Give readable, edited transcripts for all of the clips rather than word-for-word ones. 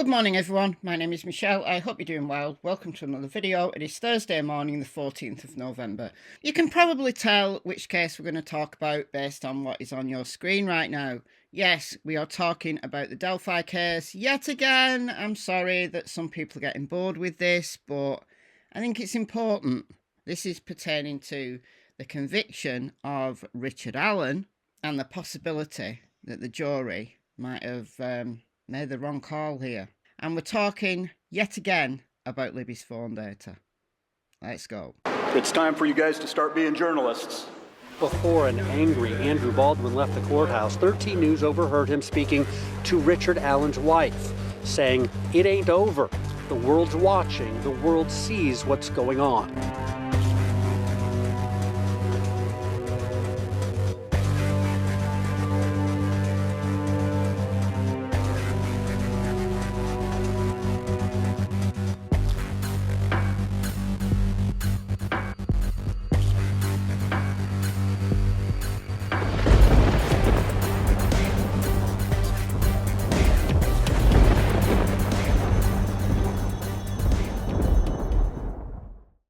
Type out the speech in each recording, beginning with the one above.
Good morning everyone, my name is Michelle. I hope you're doing well. Welcome to another video. It is Thursday morning, the 14th of November. You can probably tell which case we're going to talk about based on what is on your screen right now. Yes, we are talking about the Delphi case yet again. I'm sorry that some people are getting bored with this, but I think it's important. This is pertaining to the conviction of Richard Allen and the possibility that the jury might have made the wrong call here. And we're talking yet again about Libby's phone data. Let's go. It's time for you guys to start being journalists. Before an angry Andrew Baldwin left the courthouse, 13 News overheard him speaking to Richard Allen's wife, saying, "It ain't over. The world's watching. The world sees what's going on."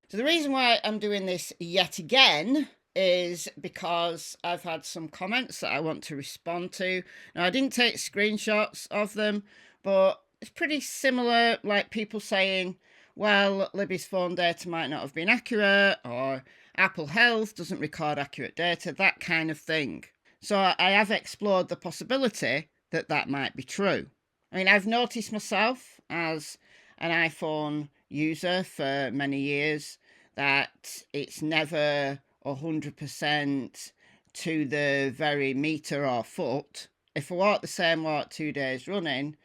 So the reason why I'm doing this yet again is because I've had some comments that I want to respond to. Now, I didn't take screenshots of them, but it's pretty similar, like people saying, well, Libby's phone data might not have been accurate, or Apple Health doesn't record accurate data, that kind of thing. So I have explored the possibility that that might be true. I mean, I've noticed myself as an iPhone user for many years that it's never 100% to the very meter or foot. If I walk the same walk 2 days running,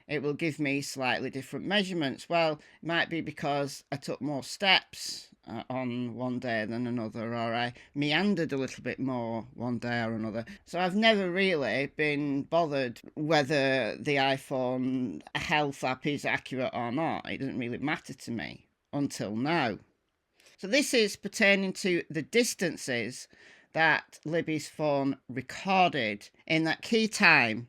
it will give me slightly different measurements. Well, it might be because I took more steps on one day than another, or I meandered a little bit more one day or another. So I've never really been bothered whether the iPhone health app is accurate or not. It doesn't really matter to me until now. So this is pertaining to the distances that Libby's phone recorded in that key time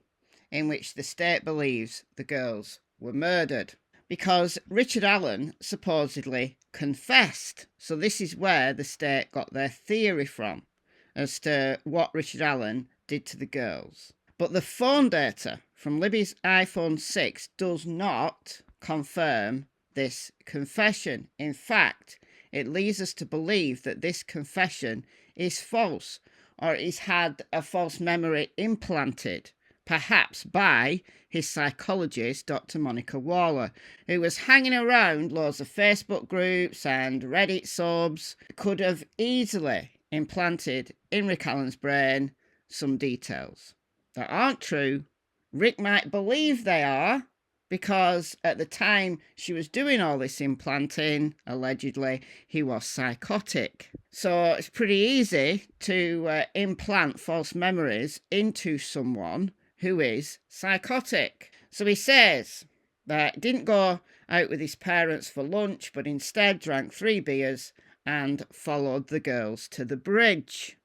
in which the state believes the girls were murdered. Because Richard Allen supposedly confessed. So this is where the state got their theory from as to what Richard Allen did to the girls. But the phone data from Libby's iPhone 6 does not confirm this confession. In fact, it leads us to believe that this confession is false, or he's had a false memory implanted, perhaps by his psychologist, Dr. Monica Waller, who was hanging around loads of Facebook groups and Reddit subs, could have easily implanted in Rick Allen's brain some details that aren't true. Rick might believe they are, because at the time she was doing all this implanting, allegedly, he was psychotic. So it's pretty easy to implant false memories into someone who is psychotic. So he says that he didn't go out with his parents for lunch, but instead drank 3 beers and followed the girls to the bridge.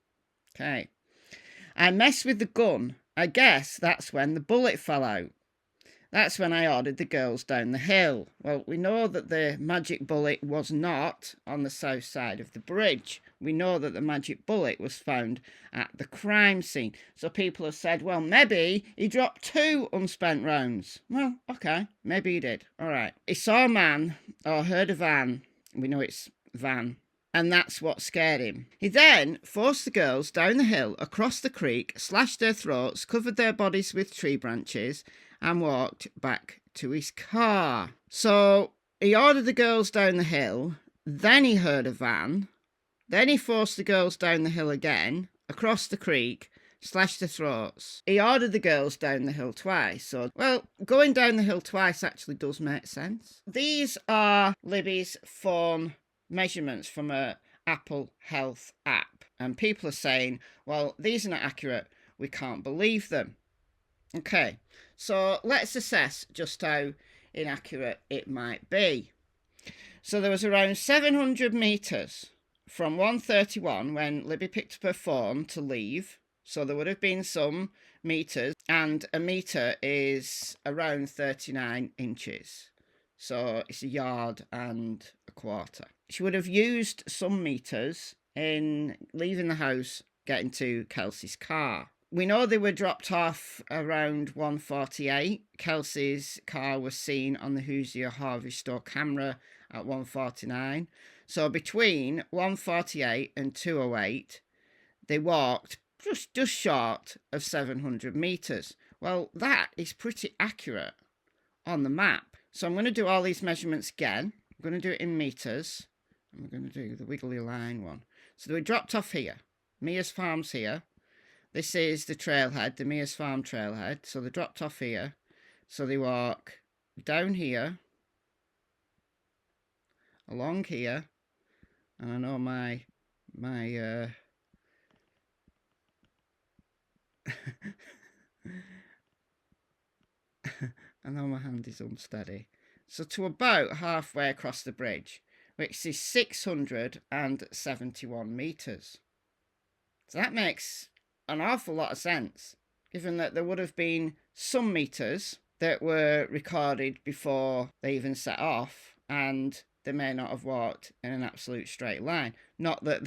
Okay. I messed with the gun. I guess that's when the bullet fell out. That's when I ordered the girls down the hill. Well, we know that the magic bullet was not on the south side of the bridge. We know that the magic bullet was found at the crime scene. So people have said, well, maybe he dropped 2 unspent rounds. Well, okay, maybe he did. All right. He saw a man or heard a van. We know it's van. And that's what scared him. He then forced the girls down the hill, across the creek, slashed their throats, covered their bodies with tree branches, and walked back to his car. So he ordered the girls down the hill, then he heard a van, then he forced the girls down the hill again, across the creek, slashed their throats. He ordered the girls down the hill twice. So, well, going down the hill twice actually does make sense. These are Libby's phone measurements from a Apple Health app. And people are saying, well, these are not accurate. We can't believe them. Okay, so let's assess just how inaccurate it might be. So there was around 700 metres from 1:31 when Libby picked up her phone to leave. So there would have been some meters, and a meter is around 39 inches. So it's a yard and a quarter. She would have used some meters in leaving the house, getting to Kelsey's car. We know they were dropped off around 1:48. Kelsey's car was seen on the Hoosier Harvey store camera at 1:49. So between 1:48 and 2:08, they walked just short of 700 meters. Well, that is pretty accurate on the map. So I'm going to do all these measurements again. I'm going to do it in meters. And we're going to do the wiggly line one. So they were dropped off here. Mia's farm's here. This is the trailhead, the Mia's farm trailhead. So they dropped off here. So they walk down here, along here, and I know my I know my hand is unsteady. So to about halfway across the bridge, which is 671 meters. So that makes an awful lot of sense, given that there would have been some meters that were recorded before they even set off, and they may not have walked in an absolute straight line. Not that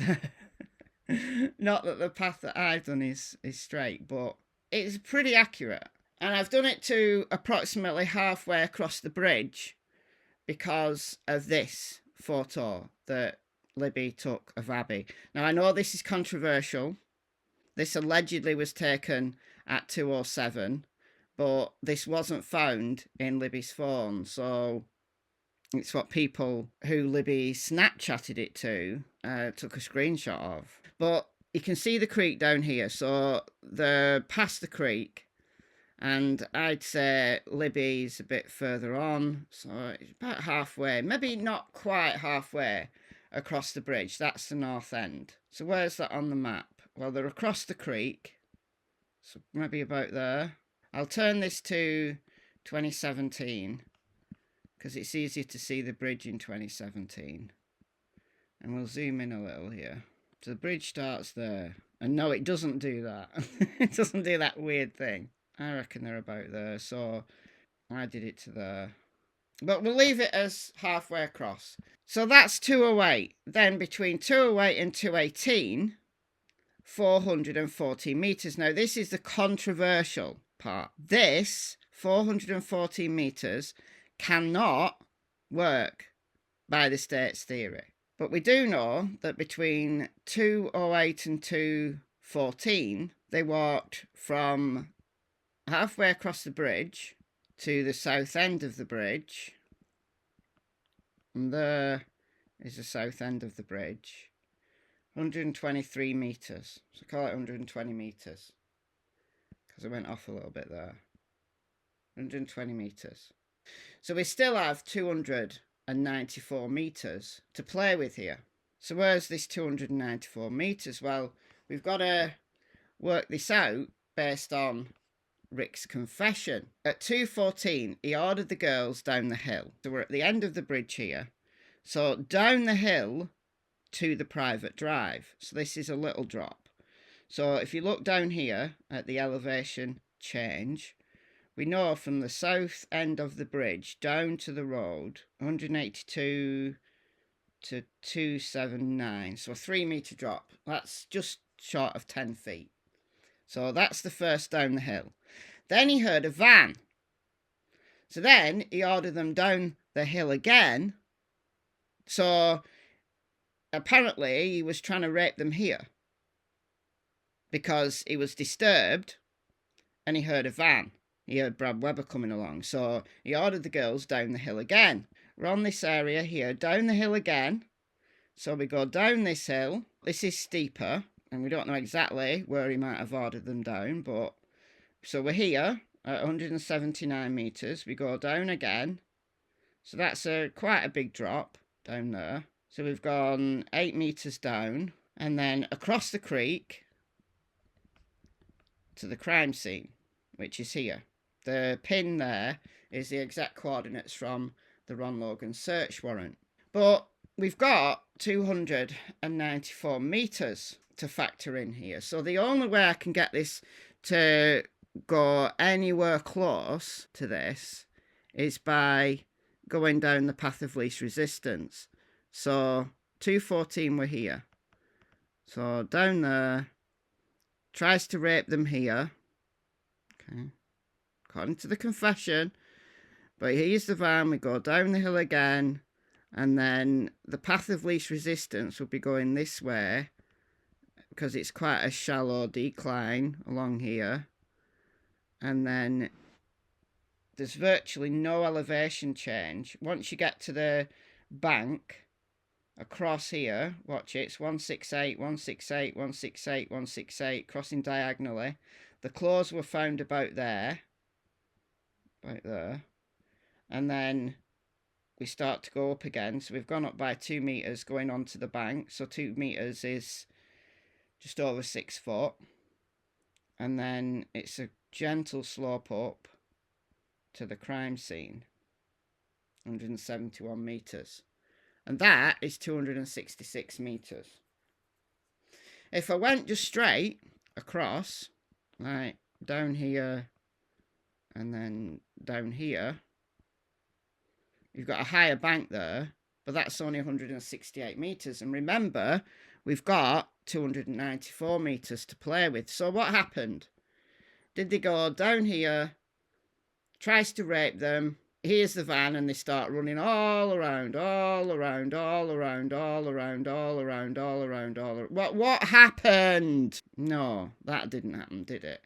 the path that I've done is straight, but it's pretty accurate. And I've done it to approximately halfway across the bridge because of this photo that Libby took of Abby. Now, I know this is controversial. This allegedly was taken at 2:07, but this wasn't found in Libby's phone. So it's what people who Libby Snapchatted it to took a screenshot of. But you can see the creek down here. So they're past the creek. And I'd say Libby's a bit further on. So it's about halfway. Maybe not quite halfway across the bridge. That's the north end. So where's that on the map? Well, they're across the creek. So maybe about there. I'll turn this to 2017. Because it's easier to see the bridge in 2017. And we'll zoom in a little here. So the bridge starts there. And no, it doesn't do that. It doesn't do that weird thing. I reckon they're about there. So I did it to there. But we'll leave it as halfway across. So that's 208. Then between 208 and 218, 414 meters. Now, this is the controversial part. This 414 meters cannot work by the state's theory. But we do know that between 208 and 214, they walked from halfway across the bridge to the south end of the bridge. And there is the south end of the bridge. 123 meters. So call it 120 meters. Because I went off a little bit there. 120 meters. So we still have 294 meters to play with here. So where's this 294 meters? Well, we've got to work this out based on Rick's confession. At 2:14, he ordered the girls down the hill. So we're at the end of the bridge here. So down the hill to the private drive. So this is a little drop. So if you look down here at the elevation change, we know from the south end of the bridge down to the road, 182 to 279. So a 3 meter drop. That's just short of 10 feet. So that's the first down the hill. Then he heard a van. So then he ordered them down the hill again. So apparently he was trying to rape them here because he was disturbed and he heard a van. He heard Brad Webber coming along. So he ordered the girls down the hill again. We're on this area here, down the hill again. So we go down this hill. This is steeper. And we don't know exactly where he might have ordered them down, but so we're here at 179 meters. We go down again. So that's quite a big drop down there. So we've gone 8 meters down and then across the creek to the crime scene, which is here. The pin there is the exact coordinates from the Ron Logan search warrant. But we've got 294 meters to factor in here. So the only way I can get this to go anywhere close to this is by going down the path of least resistance. So 214 were here. So down there, tries to rape them here. Okay, according to the confession. But here's the van, we go down the hill again, and then the path of least resistance will be going this way, because it's quite a shallow decline along here. And then there's virtually no elevation change. Once you get to the bank, across here, watch it, it's 168, 168, 168, 168, crossing diagonally. The claws were found about there. Right there. And then we start to go up again. So we've gone up by 2 meters going onto the bank. So 2 meters is just over 6 foot. And then it's a gentle slope up to the crime scene. 171 meters. And that is 266 meters. If I went just straight across, like down here and then down here, you've got a higher bank there, but that's only 168 meters. And remember, we've got 294 meters to play with. So what happened? Did they go down here, tries to rape them, here's the van, and they start running all around, all around, all around, all around, all around, all around, all around. What happened? No, that didn't happen, did it?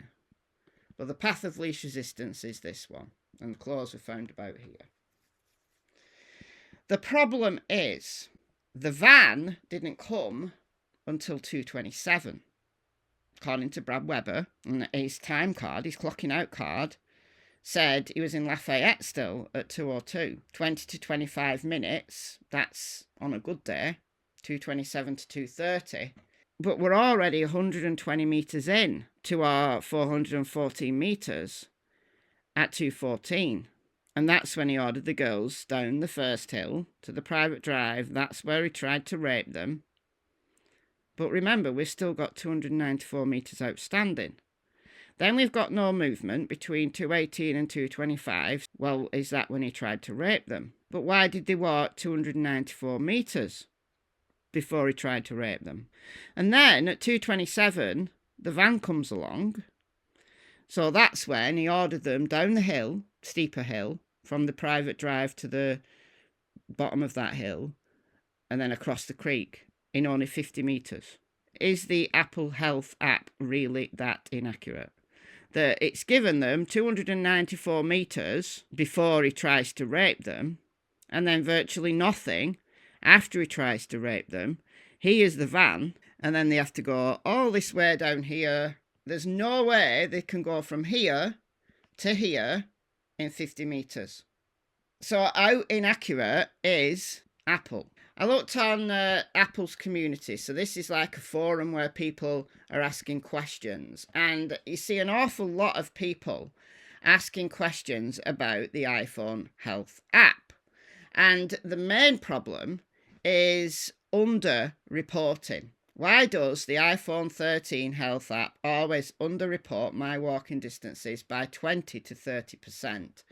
But the path of least resistance is this one, and the claws were found about here. The problem is, the van didn't come until 2:27, according to Brad Webber, and his time card, his clocking out card, said he was in Lafayette still at 2:02. 20 to 25 minutes, that's on a good day, 2:27 to 2:30. But we're already 120 metres in to our 414 metres at 2:14. And that's when he ordered the girls down the first hill to the private drive. That's where he tried to rape them. But remember, we've still got 294 metres outstanding. Then we've got no movement between 2:18 and 2:25. Well, is that when he tried to rape them? But why did they walk 294 metres before he tried to rape them? And then at 2:27, the van comes along. So that's when he ordered them down the hill, steeper hill, from the private drive to the bottom of that hill, and then across the creek in only 50 metres. Is the Apple Health app really that inaccurate? That it's given them 294 metres before he tries to rape them, and then virtually nothing after he tries to rape them. Here's the van, and then they have to go all this way down here. There's no way they can go from here to here in 50 metres. So how inaccurate is Apple? I looked on Apple's community. So this is like a forum where people are asking questions. And you see an awful lot of people asking questions about the iPhone Health app. And the main problem is under-reporting. Why does the iPhone 13 Health app always under-report my walking distances by 20 to 30%?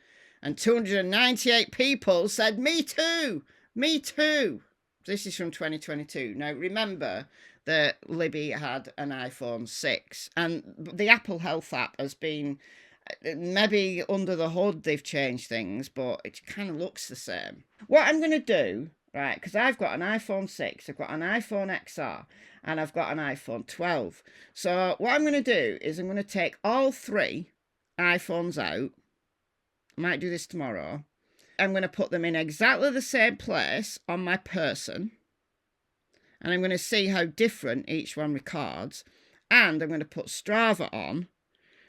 And 298 people said, me too! Me too! This is from 2022. Now, remember that Libby had an iPhone 6, and the Apple Health app has been, maybe under the hood they've changed things, but it kind of looks the same. What I'm going to do, right, because I've got an iPhone 6, I've got an iPhone XR, and I've got an iPhone 12. So what I'm going to do is I'm going to take all 3 iPhones out. I might do this tomorrow. I'm going to put them in exactly the same place on my person, and I'm going to see how different each one records, and I'm going to put Strava on,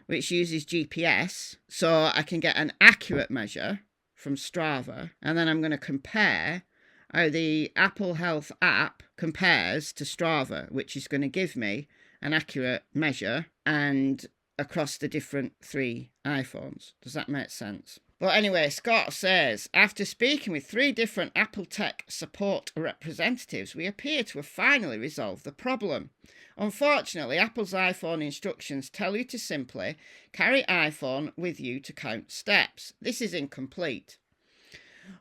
which uses GPS, so I can get an accurate measure from Strava, and then I'm going to compare how the Apple Health app compares to Strava, which is going to give me an accurate measure and across the different 3 iPhones. Does that make sense? But anyway, Scott says, after speaking with 3 different Apple Tech support representatives, we appear to have finally resolved the problem. Unfortunately, Apple's iPhone instructions tell you to simply carry iPhone with you to count steps. This is incomplete.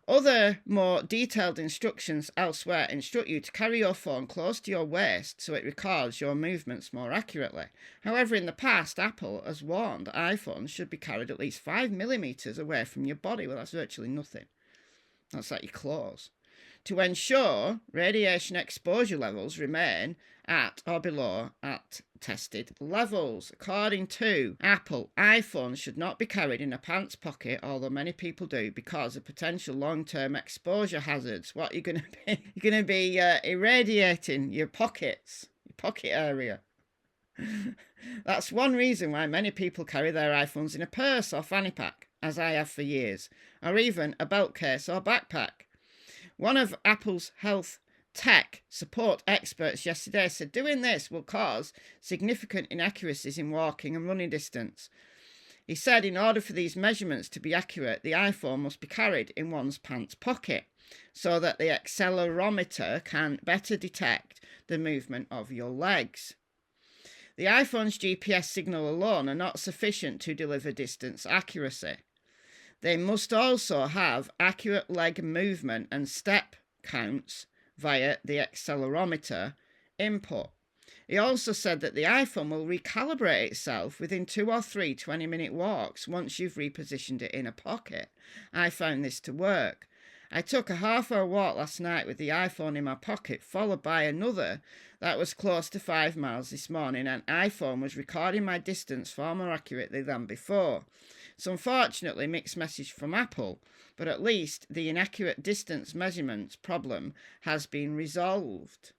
Other more detailed instructions elsewhere instruct you to carry your phone close to your waist so it records your movements more accurately. However, in the past, Apple has warned iPhones should be carried at least 5mm away from your body. Well, that's virtually nothing. That's like your clothes. To ensure radiation exposure levels remain at or below at tested levels. According to Apple, iPhones should not be carried in a pants pocket, although many people do, because of potential long-term exposure hazards. What you're going to be? You're going to be irradiating your pockets, your pocket area. That's one reason why many people carry their iPhones in a purse or fanny pack, as I have for years, or even a belt case or backpack. One of Apple's health tech support experts yesterday said doing this will cause significant inaccuracies in walking and running distance. He said in order for these measurements to be accurate, the iPhone must be carried in one's pants pocket so that the accelerometer can better detect the movement of your legs. The iPhone's GPS signal alone are not sufficient to deliver distance accuracy. They must also have accurate leg movement and step counts via the accelerometer input. He also said that the iPhone will recalibrate itself within 2 or 3 20-minute walks once you've repositioned it in a pocket. I found this to work. I took a half-hour walk last night with the iPhone in my pocket, followed by another that was close to 5 miles this morning, and iPhone was recording my distance far more accurately than before. So unfortunately, mixed message from Apple, but at least the inaccurate distance measurements problem has been resolved.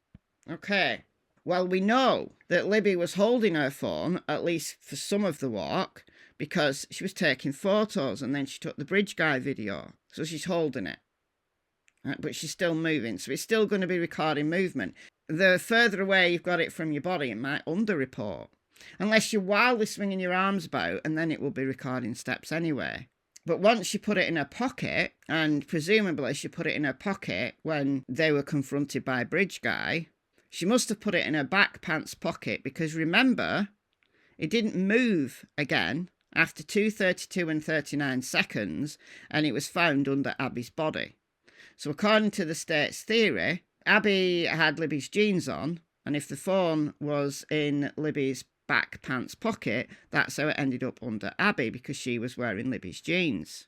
Okay, well, we know that Libby was holding her phone, at least for some of the walk, because she was taking photos and then she took the bridge guy video. So she's holding it. Right, but she's still moving, so it's still going to be recording movement. The further away you've got it from your body, it might underreport. Unless you're wildly swinging your arms about, and then it will be recording steps anyway. But once you put it in her pocket, and presumably she put it in her pocket when they were confronted by Bridge Guy, she must have put it in her back pants pocket, because remember, it didn't move again after 2:32 and 39 seconds, and it was found under Abby's body. So according to the state's theory, Abby had Libby's jeans on, and if the phone was in Libby's back pants pocket, that's how it ended up under Abby, because she was wearing Libby's jeans.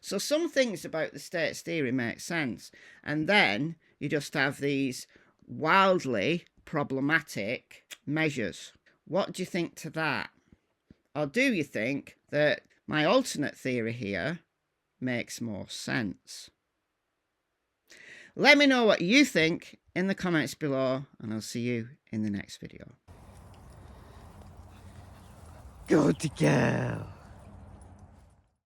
So some things about the state's theory make sense, and then you just have these wildly problematic measures. What do you think to that? Or do you think that my alternate theory here makes more sense? Let me know what you think in the comments below, and I'll see you in the next video. Good girl.